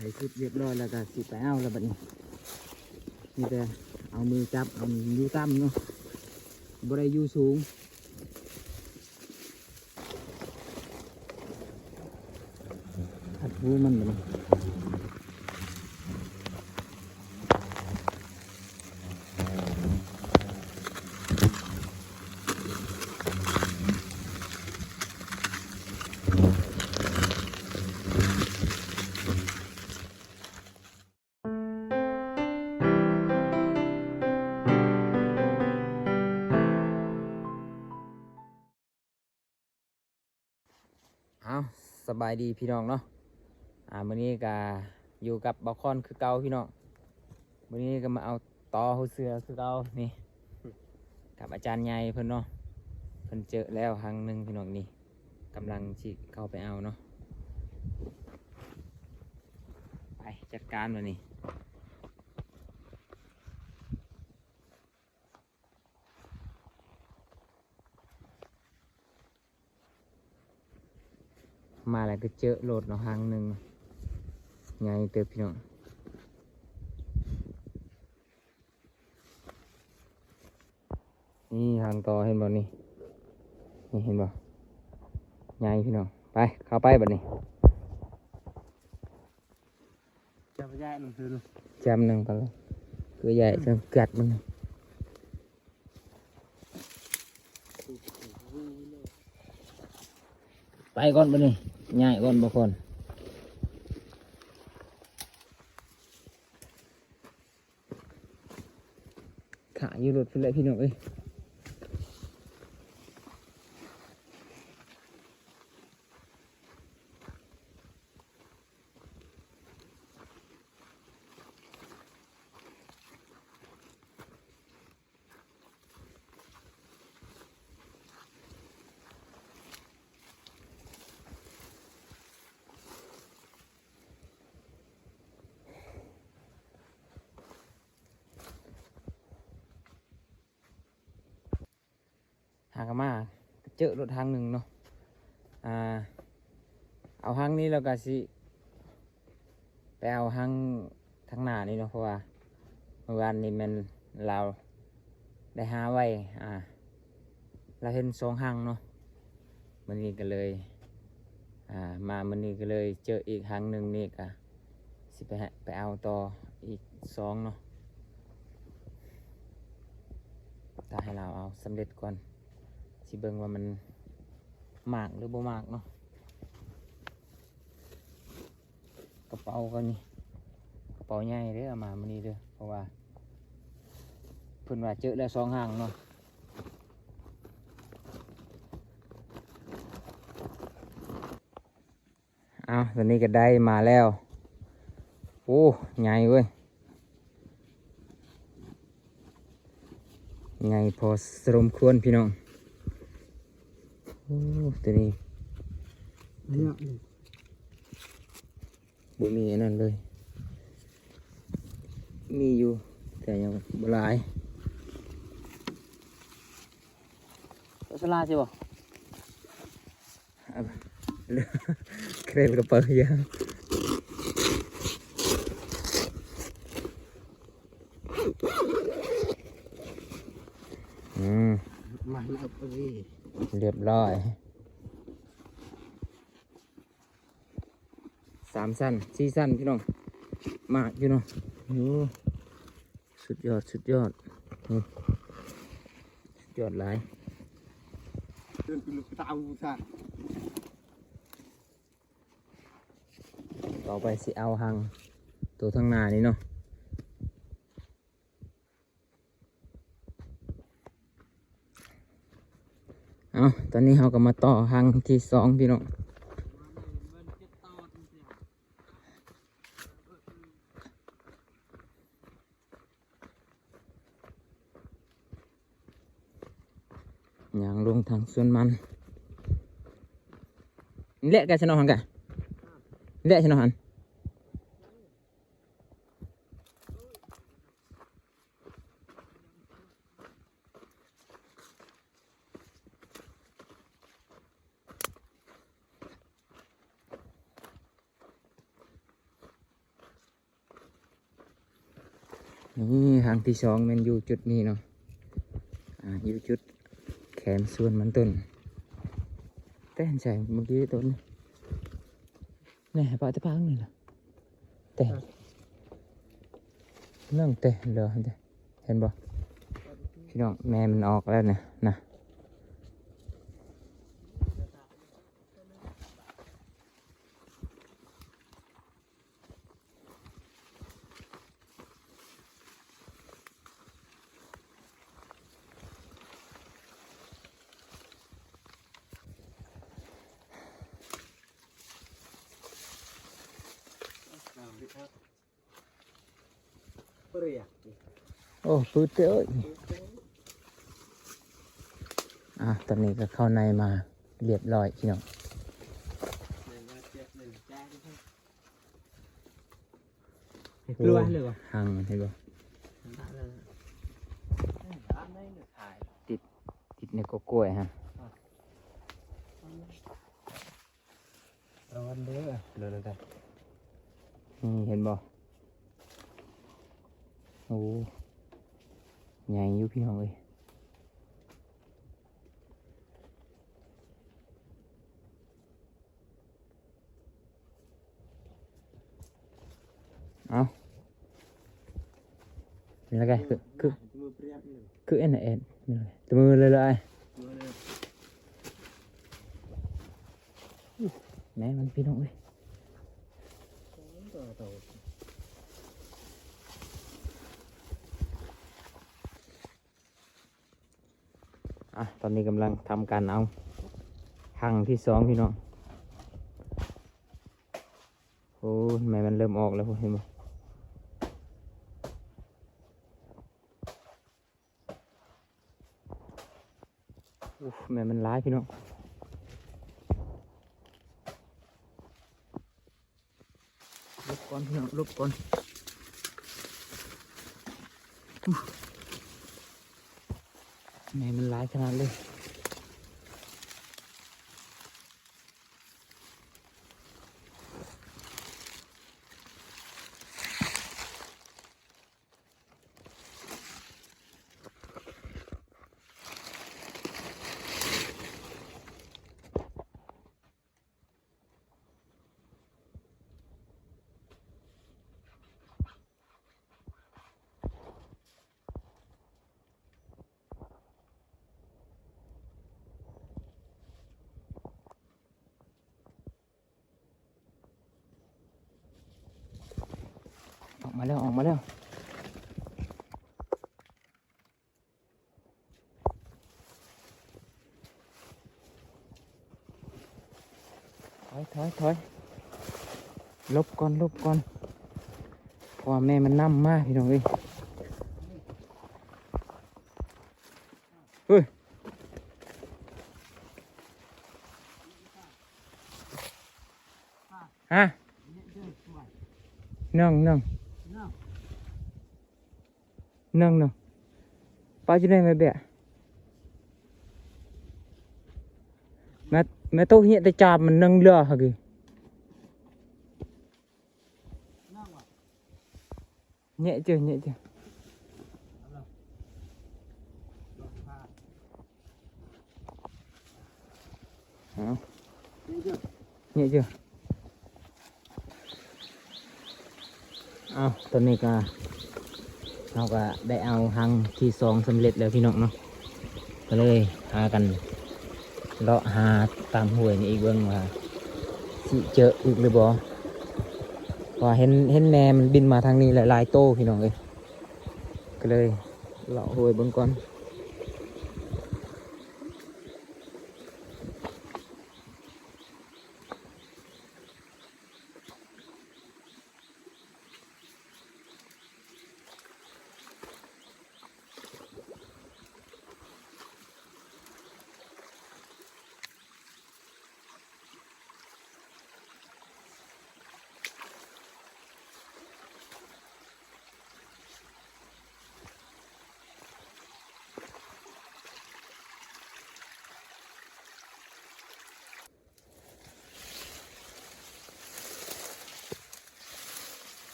ใส่ชุดเรียบร้อยแล้วก็สิไปเอาแล้วบัดนี้นี่แต่เอามือจับเอาอยู่ต่ำเนาะบ่ได้อยู่สูงขัดหูมันบัดนี้เอาสบายดีพี่น้องเนาะมื้อนี้ก็อยู่กับบ่าวคอนคือเก่าพี่น้องมื้อนี้ก็มาเอาต่อหูเสือคือเก่านี่กับอาจารย์ใหญ่เพิ่นเนาะเพิ่นเจอแล้วครั้งหนึ่งพี่น้องนี่กำลังสิเข้าไปเอาเนาะไปจัดการเลยนี่มาแล้วก็เจอโหลดเนาะครั้งหนึ่งใหญ่เติบพี่น้องนี่ทางต่อเห็นบ่นี่เห็นบ่ใหญ่พี่น้องไปเข้าไปบัดนี้จะไปแย่หนึ่งคือจำหนึ่งไปเลยคือใหญ่จะกัดมันไปก่อนบัดนี้ใหญ่ก่อนบ่คนขาอยู่รถไปเลยพี่น้องเอ้ยหากมาเจอรถทางหนึ่งเนาะเอาทางนี้แล้วก็สิไปเอาทางหน้านี่เนาะเพราะว่าเมื่อวานนี้มันเราได้หาไว้เราเห็นสองทางเนาะมันนี้ก็เลยมามันนี้ก็เลยเจออีกทางหนึ่งนี่ก็สิไปเอาต่ออีกสองเนาะถ้าให้เราเอาสำเร็จก่อนสิเบิ่งว่ามันมากหรือบ่มากเนาะกระเป๋าก็นี่กระเป๋าใหญ่เด้อมามันนี้เด้อเพราะว่าเพิ่นว่าเจอแล้วสองหางเนาะเอาตอนนี้ก็ได้มาแล้วโอ้ใหญ่เว้ยใหญ่พอสมควรพี่น้องโอ้ตัวนี้บ่มีอันนั้นเลยมีอยู่แต่ยังบ่หลายสลาใช่ป่ะเครปกระเป๋าเยอะมาแล้วพอดีเรียบร้อย3 สั้น4 สั้นพี่น้องมากอยู่เนาะโอ้สุดยอดสุดยอดหลายต่อไปสิเอาหางตัวทางหน้านี่เนาะเอาตอนนี้เราก็มาต่อหางที่สองพี่น้องอย่างลงทางสวนมันเละกันชนะหันกันเละชนะหัน นี่หางที่สองมันอยู่จุดนี้เนาะอยู่จุดแขนส่วนมันต้นแต่เห็นใจเมื่อกี้ต้นนี่ปะตะพังนี่นะแต่เรื่องแต่เหลือเห็นบ่พี่น้องแม่มันออกแล้วนะโอ้ปืดเอ้ยตอนนี้ก็เข้าในมาเรียบร้อยพี่น้องกลัวเลยบ่หังเห็นบ่ติดในกล้วยฮะร้อนเด้อเลยกันเห็นบ่โอ้ใหญ่อยู่พี่น้องเอ้ยเอาเป็นไรกันคือเอ็นตัวมือเลยแม่มันพี่น้องเอ้ยตอนนี้กำลังทำการเอาหั่งที่สองพี่น้องโอ้แม่มันเริ่มออกแล้วเห็นไหมแม่มันร้ายพี่น้องลบก่อนพี่น้องลบก่อนแม่มันร้ายขนาดเลยออกมาแล้วถอยลบก่อนเพราะว่าแม่มันนั่มมากพี่น้องเอ้ยเฮ้ยฮะนั่งป้าจะได้ไหมเบะแม่โตเหี้ยแต่จามมันนั่งเรือฮะกี่nhẹ chưa nhẹ chưaตอนนี้ก็เราก็ได้เอาหังที่สองสำเร็จแล้วพี่น้องเนาะก็เลยหากันเลาะหาตามห้วยนี่อีกเบื้องว่าสิเจออีกหรือบ่ว่าเห็นแม่มันบินมาทางนี้หลายโตพี่น้องเลยก็เลยเลาะห้วยเบื้องก่อน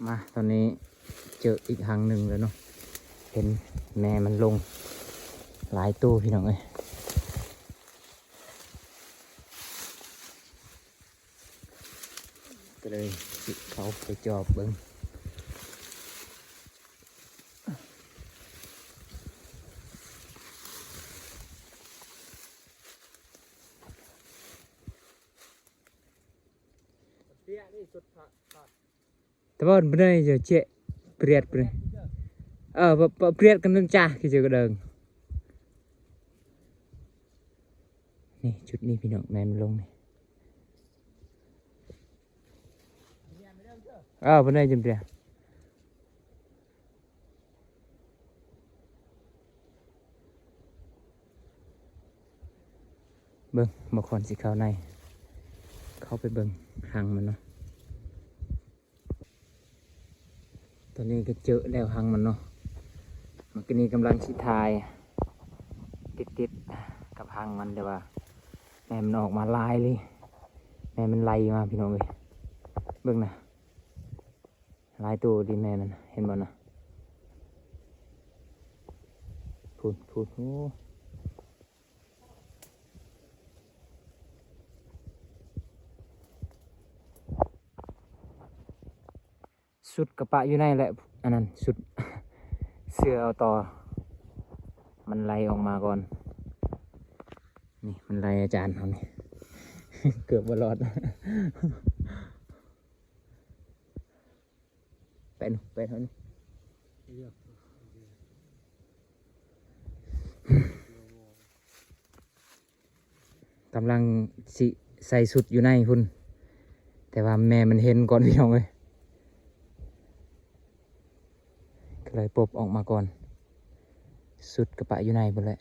มาตอนนี้เจออีกหางหนึ่งแล้วเนาะเห็นแม่มันลงหลายตู้พี่น้องเอ้ยก็เลยสิเขาไปจอบเบิ้งแต่ว่าbên đây giờ trệ priệt priệt priệtกันนึงจ้าคือเจอกระเดิงนี่จุดนี้พี่น้องแม่มันลงนี่bên đây chùm priệtเบิ่งมาขอนสีขาวในเข้าไปเบิ่งหางมันเนาะตอนนี้ก็เจอแล้วหางมันเนาะมันก็นี่กำลังชิทายติดกับหางมันแต่ว่าแม่มันออกมาลายเลยแม่มันไล่มาพี่น้องเลยเบิ่งนะลายตัวดีแม่มันเห็นบ่นะพูดโอ้สุดกระปะอยู่ในแหละอันนั้นสุด เสื้อเอาต่อมันไล่ออกมาก่อนนี่มันไล่อาจารย์เขานี่ เกือบบรอด ไปเท่านี้กำลังสิใส่สุดอยู่ในพุ่นแต่ว่าแม่มันเห็นก่อนพี่น้องเลยก็เลยปบออกมาก่อนสุดกระปะอยู่ในหมดเลย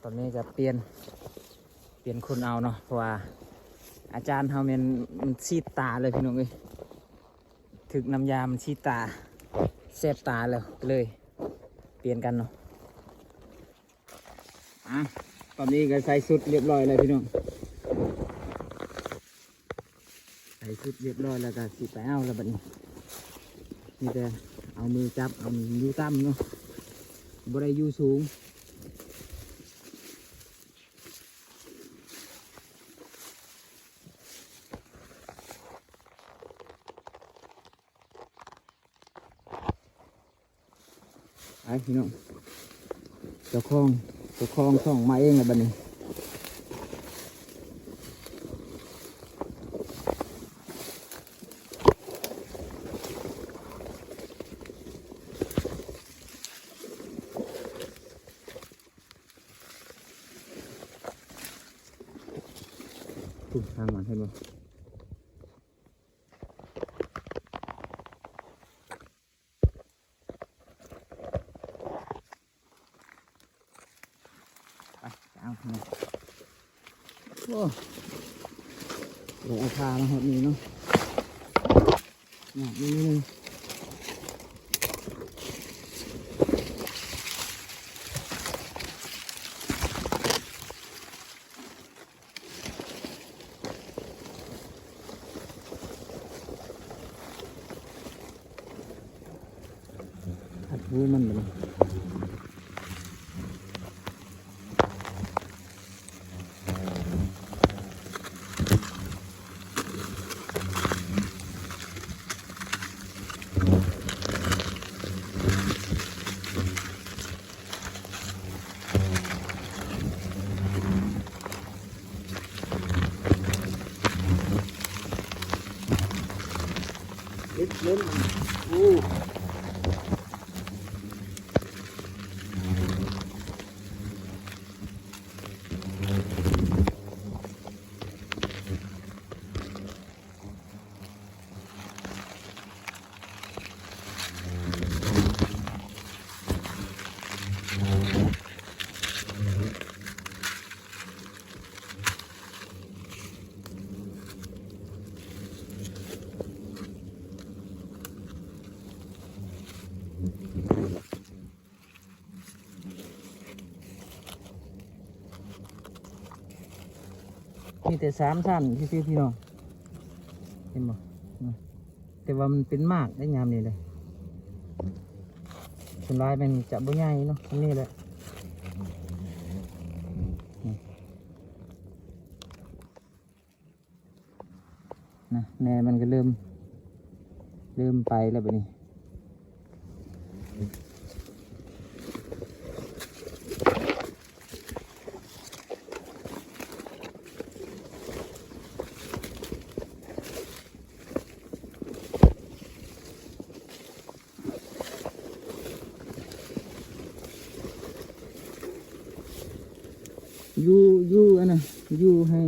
ตอนนี้จะเปลี่ยนคนเอาเนาะเพราะว่าอาจารย์เขามันชีดตาเลยพี่น้องเอ้ยถึกน้ำยามันชีดตาแสบตาเลยเปลี่ยนกันเนาะตอนนี้ก็ใส่สุดเรียบร้อยเลยพี่น้องใส่สุดเรียบร้อยแล้วก็สิไปเอาแล้วบัดนี้นี่แต่เอามือจับเอาอยู่ต่ำเนาะบ่ได้อยู่สูงไอ้พี่น้องเจ้าของช่องมาเองเลยบัดนี้ถูกทางมันให้บ่โอ้โหเอาพามาหดนี้เนาะนี่หัดหูมันเลยเล่น มีแต่3 ชั้นซื่อๆพี่น้องเห็นบ่แต่ว่ามันเป็นมากได้ยามนี้เลยส่วนลายมันจะบ่ใหญ่เนาะอันนี้แหละนะแม่มันก็เริ่มไปแล้วแบบนี้อยู่อันน่ะอยู่ให้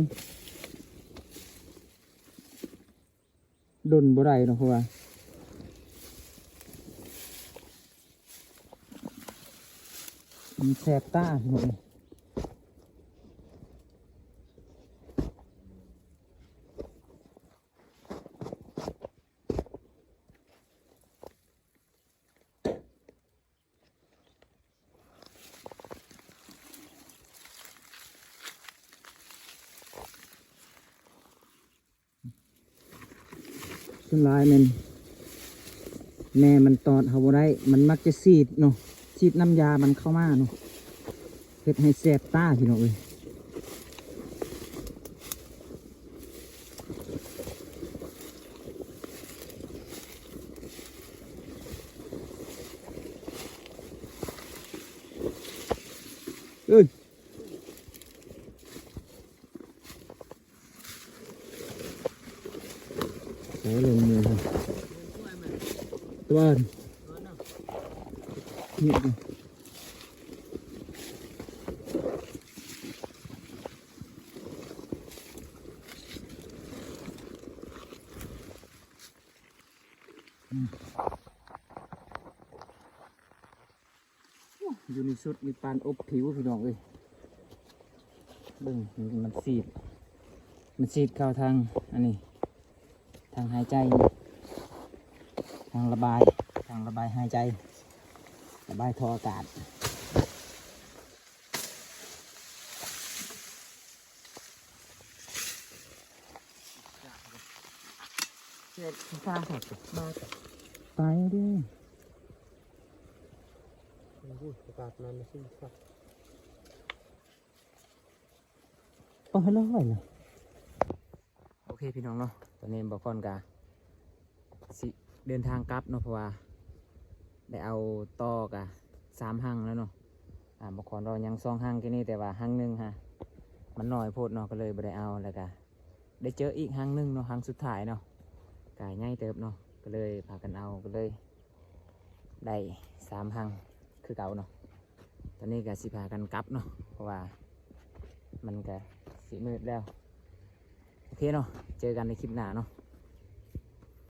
ดนบ่ได้เนาะเพราะว่ามันแสบตาหมดเลยส่วนลายมันแม่มันตอดเขาบ่ได้มันมักจะฉีดเนาะฉีดน้ำยามันเข้ามาเนาะเฮ็ดให้แสบตาพี่น้องเอ้ยเอ้ยโอ้ลงมือครับตัวนี่ดิอยู่ในสุดมีปานอบผิวพี่น้องเอ้ยเบิ่งมันฉีดเข้าทางอันนี้ทางหายใจนี่ทางระบายหายใจระบายท่ออากาศเจ็ดฟ้าหักมาตายดิอากาศมันไม่สิ้นครับโอ้ยแล้วไหวเลยโอเคพี่น้องเนาะตอนนี้บอกก่อนกะสิเดินทางกลับเนาะเพราะว่าได้เอาต่อกะ3 หั่งแล้วเนาะบอกก่อนเรายัง2 หั่งแค่นี้แต่ว่าหั่งหนึ่งฮะมันน้อยโพดเนาะก็เลยไม่ได้เอาแล้วกะได้เจออีกหั่งหนึ่งเนาะหั่งสุดท้ายเนาะกะง่ายเติบเนาะก็เลยพากันเอาก็เลยได้3 หั่งคือเก่าเนาะตอนนี้ก็สิพากันกลับเนาะเพราะว่ามันก็สิมืดแล้วโอเคเนาะเจอกันในคลิปหน้าเนาะ